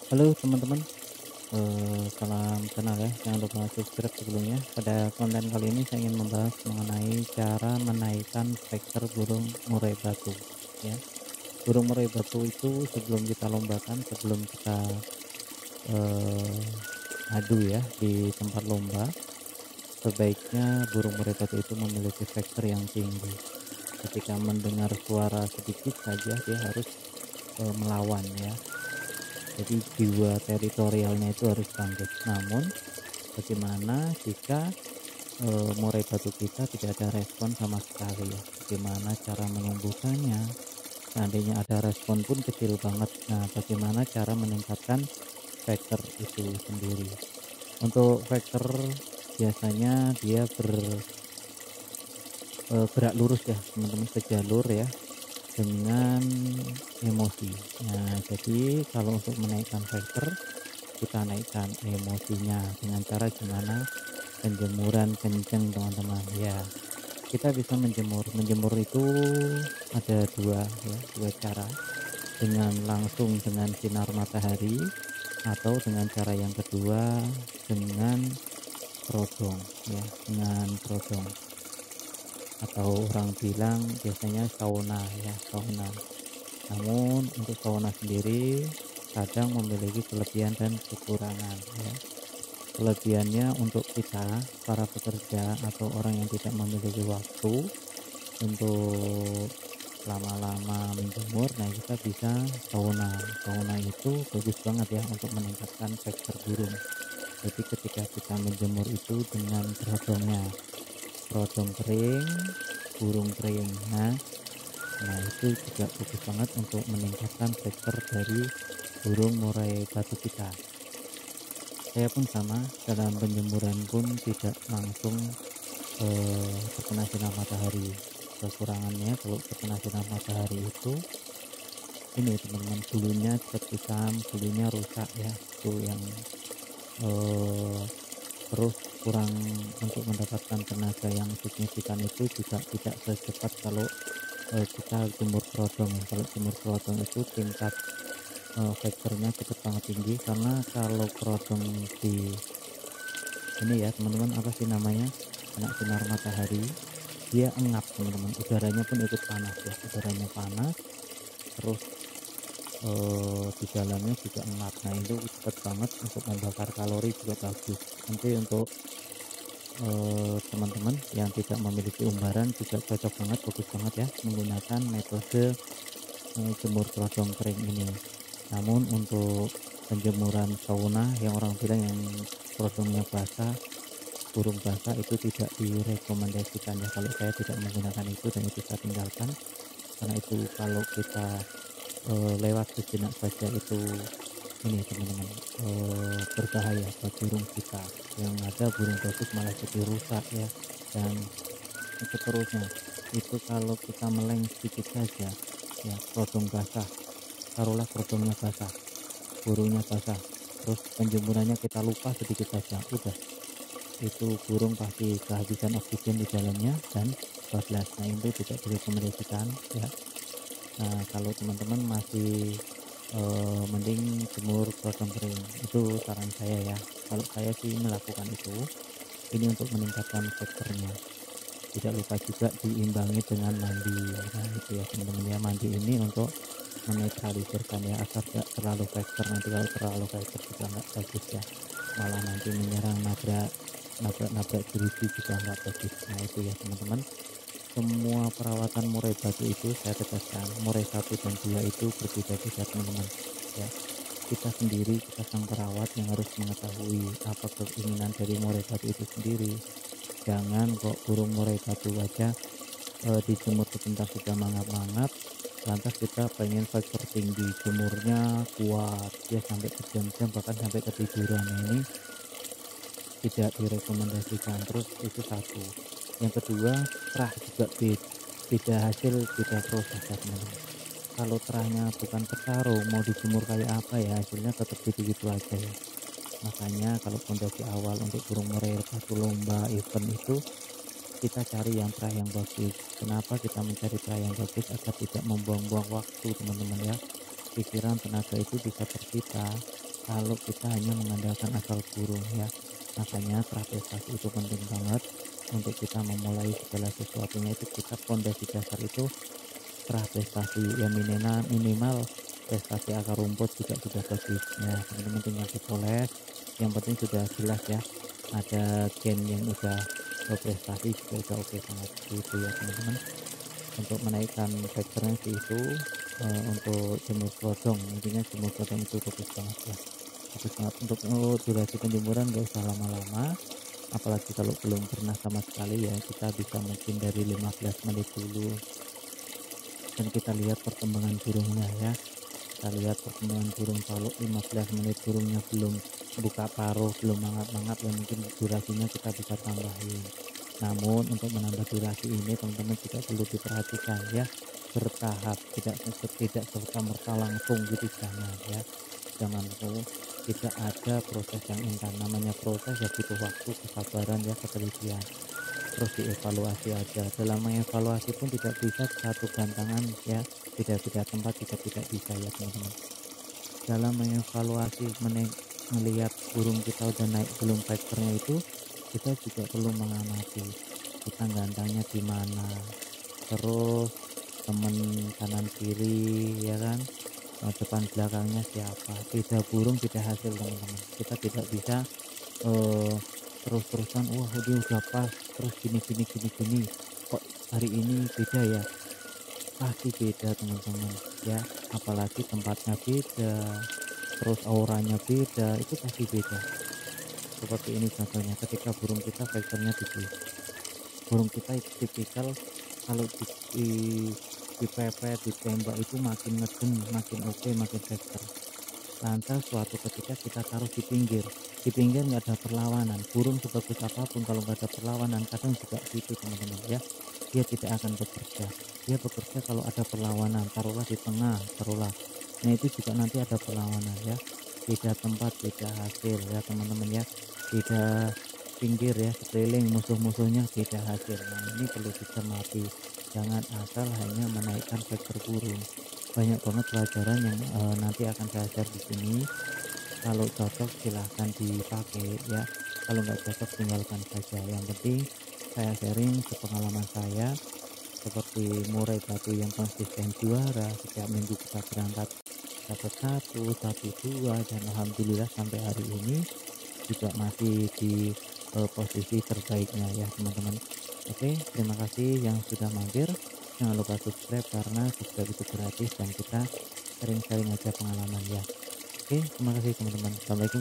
Halo teman-teman, salam kenal ya, jangan lupa subscribe sebelumnya. Pada konten kali ini saya ingin membahas mengenai cara menaikkan vektor burung murai batu ya. Burung murai batu itu sebelum kita lombakan, sebelum kita adu ya di tempat lomba, sebaiknya burung murai batu itu memiliki vektor yang tinggi. Ketika mendengar suara sedikit saja dia harus melawan ya. Jadi jiwa teritorialnya itu harus bangkit. Namun bagaimana jika murai batu kita tidak ada respon sama sekali ya? Bagaimana cara menumbuhkannya? Seandainya ada respon pun kecil banget. Nah, bagaimana cara meningkatkan vektor itu sendiri? Untuk vektor biasanya dia gerak lurus ya, teman-teman, sejalur ya dengan emosi. Nah, jadi kalau untuk menaikkan vektor kita naikkan emosinya dengan cara gimana? Penjemuran kenceng teman-teman ya. Kita bisa menjemur itu ada dua ya, dua cara, dengan langsung dengan sinar matahari atau dengan cara yang kedua dengan kerodong ya, dengan kerodong atau orang bilang biasanya sauna ya, sauna. Namun untuk sauna sendiri kadang memiliki kelebihan dan kekurangan ya. Kelebihannya untuk kita para pekerja atau orang yang tidak memiliki waktu untuk lama-lama menjemur, nah kita bisa sauna. Sauna itu bagus banget ya untuk meningkatkan vektor burung. Jadi ketika kita menjemur itu dengan kerodongnya, kerodong kering, burung kering. Nah itu juga bagus banget untuk meningkatkan vektor dari burung murai batu kita. Saya pun sama, dalam penjemuran pun tidak langsung terkena sinar matahari. Kekurangannya kalau terkena sinar matahari itu ini teman-teman, bulunya cepat kusam, bulunya rusak ya, itu yang eh, terus kurang untuk mendapatkan tenaga yang signifikan itu juga tidak secepat kalau kita jemur kerodong ya. Kalau jemur kerodong itu tingkat vektornya cepat banget tinggi, karena kalau kerodong di ini ya teman-teman, apa sih namanya, kena sinar matahari dia engap teman-teman, udaranya pun ikut panas ya, udaranya panas, terus di dalamnya juga engap. Nah itu cepat banget untuk membakar kalori, juga bagus nanti untuk teman-teman yang tidak memiliki umbaran juga cocok banget, bagus banget ya menggunakan metode jemur kerodong kering ini. Namun untuk penjemuran sauna yang orang bilang yang kerodongnya basah, burung basah, itu tidak direkomendasikan ya. Kalau saya tidak menggunakan itu dan itu saya tinggalkan, karena itu kalau kita lewat sejenak saja itu ini teman-teman, berbahaya buat burung kita. Yang ada burung bagus malah jadi rusak ya, dan seterusnya. Itu kalau kita meleng sedikit saja ya, kerodong basah, taruhlah kerodongnya basah, burungnya basah, terus penjemurannya kita lupa sedikit saja, udah itu burung pasti kehabisan oksigen di dalamnya dan bablas. Nah itu tidak direkomendasikan ya. Nah kalau teman-teman masih mending jemur kerodong kering, itu saran saya ya. Kalau saya sih melakukan itu, ini untuk meningkatkan vektornya. Tidak lupa juga diimbangi dengan mandi. Nah itu ya teman-teman ya, mandi ini untuk menetralisirkan ya, agar tidak terlalu vektor. Nanti kalau terlalu vektor juga nggak bagus ya, malah nanti menyerang nabrak nabrak jeruji juga nggak bagus. Nah itu ya teman-teman, semua perawatan murai batu itu saya tegaskan, murai satu dan dua itu berbeda-beda teman-teman ya. Kita sendiri, kita sang perawat yang harus mengetahui apa keinginan dari murai batu itu sendiri. Jangan kok burung murai batu aja dijemur sebentar sudah mangap-mangap, lantas kita pengen vektor tinggi, jemurnya kuat ya sampai berjam-jam bahkan sampai ketiduran. Nah, ini tidak direkomendasikan. Terus itu satu, yang kedua, terah juga beda hasil, beda proses ya teman-teman. Kalau terahnya bukan petarung, mau dijemur kayak apa ya, hasilnya tetap gitu-gitu aja ya. Makanya kalau pondasi awal untuk burung murai batu lomba event itu, kita cari yang terah yang bagus. Kenapa kita mencari terah yang bagus? Agar tidak membuang-buang waktu teman-teman ya. Pikiran tenaga itu bisa tercipta kalau kita hanya mengandalkan asal burung ya. Makanya prestasi itu penting banget untuk kita memulai segala sesuatunya itu kita pondasi dasar itu prestasi ya, minimal minimal prestasi akar rumput juga sudah bagus. Nah, teman-teman tinggal dipoles, yang penting sudah jelas ya, ada gen yang udah berprestasi juga udah oke banget gitu ya teman-teman. Untuk menaikkan vektornya sih itu untuk jemur godong, intinya jemur godong itu bagus banget ya, bagus banget. Untuk durasi penjemuran gak usah lama-lama, apalagi kalau belum pernah sama sekali ya, kita bisa mungkin dari 15 menit dulu dan kita lihat perkembangan burungnya ya. Kita lihat perkembangan burung, kalau 15 menit burungnya belum buka paruh, belum mangap-mangap ya, mungkin durasinya kita bisa tambahin. Namun untuk menambah durasi ini teman-teman juga perlu diperhatikan ya, bertahap, tidak serta merta langsung gitu, jangan ya, jangan tuh, tidak ada proses yang instan, namanya proses ya butuh waktu, kesabaran ya, ketelitian, terus dievaluasi aja. Dalam mengevaluasi pun tidak bisa satu gantangan ya, beda-beda tempat juga tidak bisa ya teman-teman. Dalam mengevaluasi melihat burung kita udah naik belum vektornya itu, kita juga perlu mengamati kita gantangnya di mana, terus temen kanan kiri ya kan, depan belakangnya siapa, beda burung beda hasil teman-teman. Kita tidak bisa eh, terus-terusan wah ini udah pas terus gini gini gini gini, kok hari ini beda ya, pasti beda teman-teman ya, apalagi tempatnya beda, terus auranya beda, itu pasti beda. Seperti ini contohnya, ketika burung kita vektornya tinggi, burung kita itu tipikal kalau di dipepet ditembak itu makin ngeden, makin oke, makin vektor. Lantas suatu ketika kita taruh di pinggir nggak ada perlawanan, burung sebagus apapun kalau nggak ada perlawanan kadang juga gitu teman-teman ya, dia tidak akan bekerja. Dia bekerja kalau ada perlawanan, taruhlah di tengah, taruhlah, nah itu juga nanti ada perlawanan ya, beda tempat beda hasil ya teman-teman ya, beda pinggir ya, sekeliling musuh-musuhnya beda hasil. Nah ini perlu dicermati, jangan asal hanya menaikkan vektor burung. Banyak banget pelajaran yang nanti akan saya share di sini. Kalau cocok silahkan dipakai ya. Kalau nggak cocok tinggalkan saja. Yang penting saya sharing sepengalaman saya, seperti murai batu yang konsisten juara. Setiap minggu kita berangkat dapat satu dua, dan alhamdulillah sampai hari ini juga masih di posisi terbaiknya ya teman-teman. Oke, terima kasih yang sudah mampir. Jangan lupa subscribe karena subscribe itu gratis dan kita sharing-sharing aja pengalaman ya. Oke, terima kasih teman-teman. Assalamualaikum.